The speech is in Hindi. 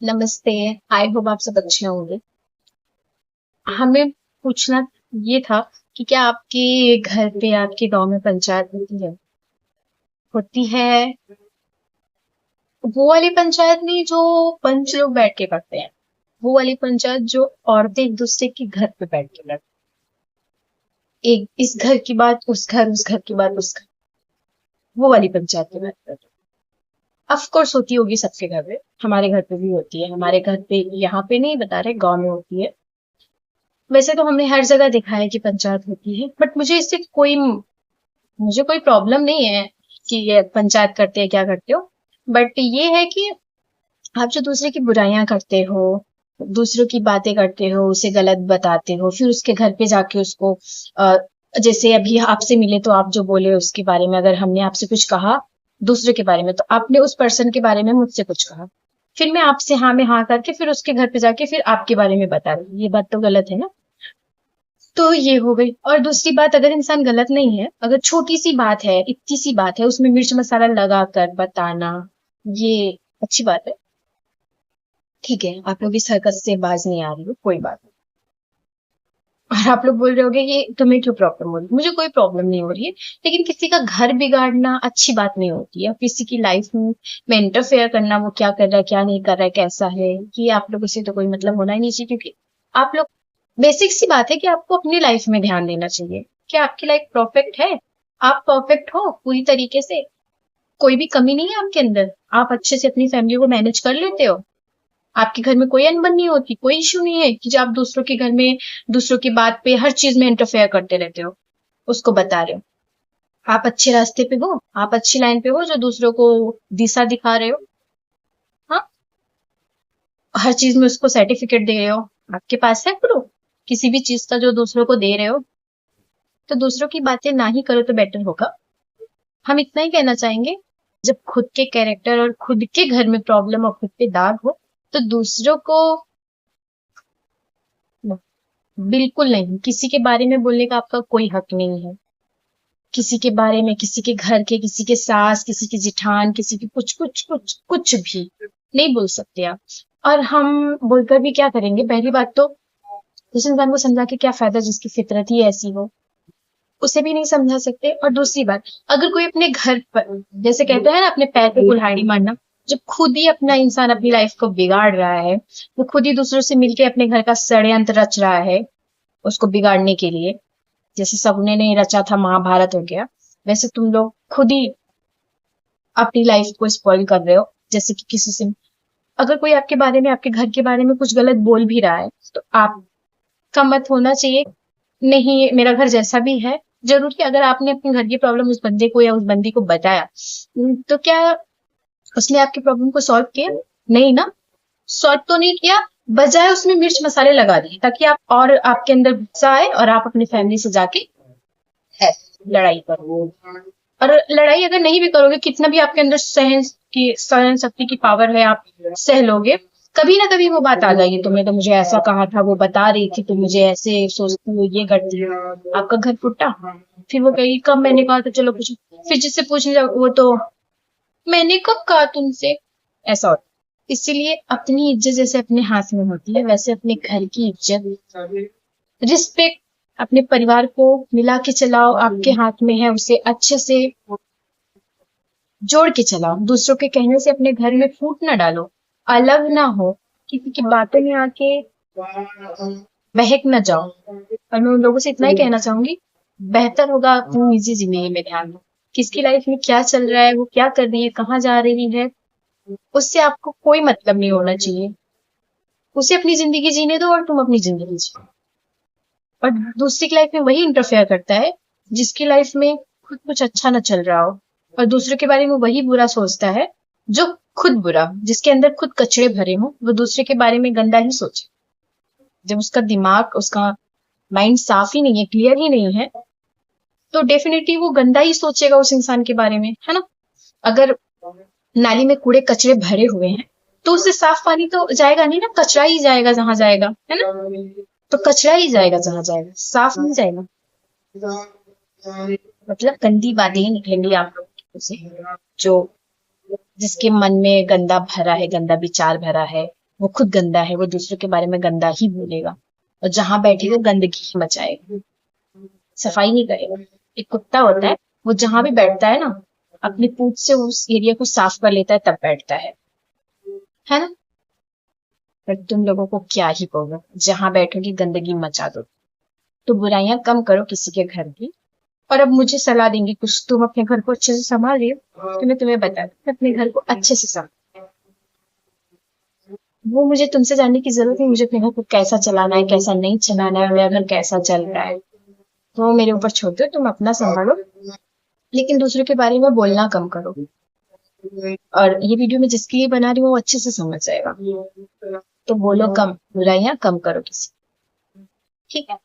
नमस्ते। आई होप आप सब अच्छे होंगे। हमें पूछना ये था कि क्या आपके घर पे आपके गांव में पंचायत होती है वो वाली पंचायत नहीं जो पंच लोग बैठ के करते हैं, वो वाली पंचायत जो औरतें एक दूसरे के घर पे बैठ के लड़ती, एक इस घर की बात उस घर की बात उस घर, वो वाली पंचायत की बात कर रहे हैं। ऑफ कोर्स होती होगी सबके घर पे, हमारे घर पे भी होती है। हमारे घर पे यहाँ पे नहीं बता रहे, गांव में होती है। वैसे तो हमने हर जगह देखा है कि पंचायत होती है, बट मुझे कोई प्रॉब्लम नहीं है कि ये पंचायत करते हैं क्या करते हो। बट ये है कि आप जो दूसरे की बुराइयां करते हो, दूसरों की बातें करते हो, उसे गलत बताते हो, फिर उसके घर पे जाके उसको अ, जैसे अभी आपसे मिले तो आप जो बोले उसके बारे में, अगर हमने आपसे कुछ कहा दूसरे के बारे में तो आपने उस पर्सन के बारे में मुझसे कुछ कहा, फिर मैं आपसे हाँ में हाँ करके फिर उसके घर पे जाके फिर आपके बारे में बता रही, ये बात तो गलत है ना। तो ये हो गई। और दूसरी बात, अगर इंसान गलत नहीं है, अगर छोटी सी बात है, इतनी सी बात है, उसमें मिर्च मसाला लगा कर बताना, ये अच्छी बात है। ठीक है, आप लोग इस हरकत से बाज नहीं आ रही हो, कोई बात नहीं। और आप लोग बोल रहे होगे कि तुम्हें क्यों प्रॉब्लम हो रही है, मुझे कोई प्रॉब्लम नहीं हो रही है। लेकिन किसी का घर बिगाड़ना अच्छी बात नहीं होती है, किसी की लाइफ में इंटरफेयर करना, वो क्या कर रहा है क्या नहीं कर रहा है कैसा है, ये आप लोगों से तो कोई मतलब होना ही नहीं चाहिए। क्योंकि आप लोग, बेसिक सी बात है कि आपको अपनी लाइफ में ध्यान देना चाहिए। क्या आपकी लाइफ परफेक्ट है? आप परफेक्ट हो पूरी तरीके से? कोई भी कमी नहीं है आपके अंदर? आप अच्छे से अपनी फैमिली को मैनेज कर लेते हो? आपके घर में कोई अनबन नहीं होती, कोई इश्यू नहीं है कि जो आप दूसरों के घर में दूसरों की बात पे हर चीज में इंटरफेयर करते रहते हो, उसको बता रहे हो? आप अच्छे रास्ते पे हो, आप अच्छी लाइन पे हो जो दूसरों को दिशा दिखा रहे हो। हाँ, हर चीज में उसको सर्टिफिकेट दे रहे हो, आपके पास है प्रूफ किसी भी चीज का जो दूसरों को दे रहे हो। तो दूसरों की बातें ना ही करो तो बेटर होगा। हम इतना ही कहना चाहेंगे, जब खुद के कैरेक्टर और खुद के घर में प्रॉब्लम और खुद पे दाग हो, तो दूसरों को बिल्कुल नहीं, किसी के बारे में बोलने का आपका कोई हक नहीं है। किसी के बारे में, किसी के घर के, किसी के सास, किसी की जिठान, किसी की कुछ कुछ कुछ कुछ भी नहीं बोल सकते आप। और हम बोलकर भी क्या करेंगे? पहली बात तो उस इंसान को समझा के क्या फायदा जिसकी फितरत ही ऐसी हो, उसे भी नहीं समझा सकते। और दूसरी बात, अगर कोई अपने घर पर, जैसे कहते हैं ना, अपने पैर पे कुल्हाड़ी मारना, जब खुद ही अपना इंसान अपनी लाइफ को बिगाड़ रहा है, वो खुद ही दूसरों से मिलके अपने घर का षड्यंत्र रच रहा है उसको बिगाड़ने के लिए। जैसे सबने ने रचा था महाभारत हो गया, वैसे तुम लोग खुद ही अपनी लाइफ को स्पॉइल कर रहे हो। जैसे कि किसी से, अगर कोई आपके बारे में, आपके घर के बारे में कुछ गलत बोल भी रहा है, तो आपका मत होना चाहिए नहीं मेरा घर जैसा भी है। जरूर कि अगर आपने अपने घर की प्रॉब्लम उस बंदे को या उस बंदी को बताया, तो क्या उसने आपकी प्रॉब्लम को सॉल्व किया? नहीं ना। सॉल्व तो नहीं किया, बजाय उसमें मिर्च मसाले लगा दिए ताकि आप, और आपके अंदर गुस्सा आए और आप अपनी फैमिली से जाके है लड़ाई करो। और लड़ाई अगर नहीं भी करोगे, कितना भी आपके अंदर सहन शक्ति की पावर है, आप सह लोगे। कभी ना कभी वो बात आ जाएगी, तुमने तो मुझे ऐसा कहा था, वो बता रही थी, तुम मुझे ऐसे सोचती हो, ये करती हो, आपका घर फुटा। फिर वो कहेगी कब मैंने कहा था, चलो पूछो। फिर जिससे पूछने जाओ वो तो, मैंने कब कहा तुमसे, ऐसा होता है। इसीलिए अपनी इज्जत जैसे अपने हाथ में होती है, वैसे अपने घर की इज्जत, रिस्पेक्ट, अपने परिवार को मिला के चलाओ, आपके हाथ में है, उसे अच्छे से जोड़ के चलाओ। दूसरों के कहने से अपने घर में फूट ना डालो, अलग ना हो, किसी की बातों में आके बहक ना जाओ। और मैं उन लोगों से इतना ही कहना चाहूंगी, बेहतर होगा अपनी निजी जिंदगी में ध्यान दो। किसकी लाइफ में क्या चल रहा है, वो क्या कर रही है, कहाँ जा रही है, उससे आपको कोई मतलब नहीं होना चाहिए। उसे अपनी जिंदगी जीने दो और तुम अपनी जिंदगी जियो। और दूसरी की लाइफ में वही इंटरफेयर करता है जिसकी लाइफ में खुद कुछ अच्छा ना चल रहा हो, और दूसरों के बारे में वही बुरा सोचता है जो खुद बुरा, जिसके अंदर खुद कचड़े भरे हों, वो दूसरे के बारे में गंदा ही सोचे। जब उसका दिमाग, उसका माइंड साफ ही नहीं है, क्लियर ही नहीं है, तो डेफिनेटली वो गंदा ही सोचेगा उस इंसान के बारे में, है ना। अगर नाली में कूड़े कचरे भरे हुए हैं, तो उससे साफ पानी तो जाएगा नहीं ना, कचरा ही जाएगा जहां जाएगा, है ना। तो कचरा ही जाएगा जहां जाएगा, साफ नहीं जाएगा। मतलब गंदी बातें ही निकलेंगी आप लोगों से, जो जिसके मन में गंदा भरा है, गंदा विचार भरा है, वो खुद गंदा है, वो दूसरों के बारे में गंदा ही बोलेगा और जहां बैठेगा गंदगी ही मचाएगा, सफाई नहीं करेगा। एक कुत्ता होता है, वो जहां भी बैठता है ना, अपनी पूंछ से उस एरिया को साफ कर लेता है, तब बैठता है ना। पर तुम लोगों को क्या ही बोलो, जहां बैठोगी गंदगी मचा दो। तो बुराइयां कम करो किसी के घर की। और अब मुझे सलाह देंगी कुछ, तुम अपने घर को अच्छे से संभाल रही हो, तो मैं तुम्हें बता दूं, अपने घर को अच्छे से संभाल। वो मुझे तुमसे जानने की जरूरत नहीं, मुझे अपने घर को कैसा चलाना है, कैसा नहीं चलाना है, मेरा घर कैसा चल रहा है, तो मेरे ऊपर छोड़ दो, तुम अपना संभालो। लेकिन दूसरों के बारे में बोलना कम करो। और ये वीडियो मैं जिसके लिए बना रही हूँ वो अच्छे से समझ जाएगा। तो बोलो कम, बुराइयां कम करो किसी, ठीक है।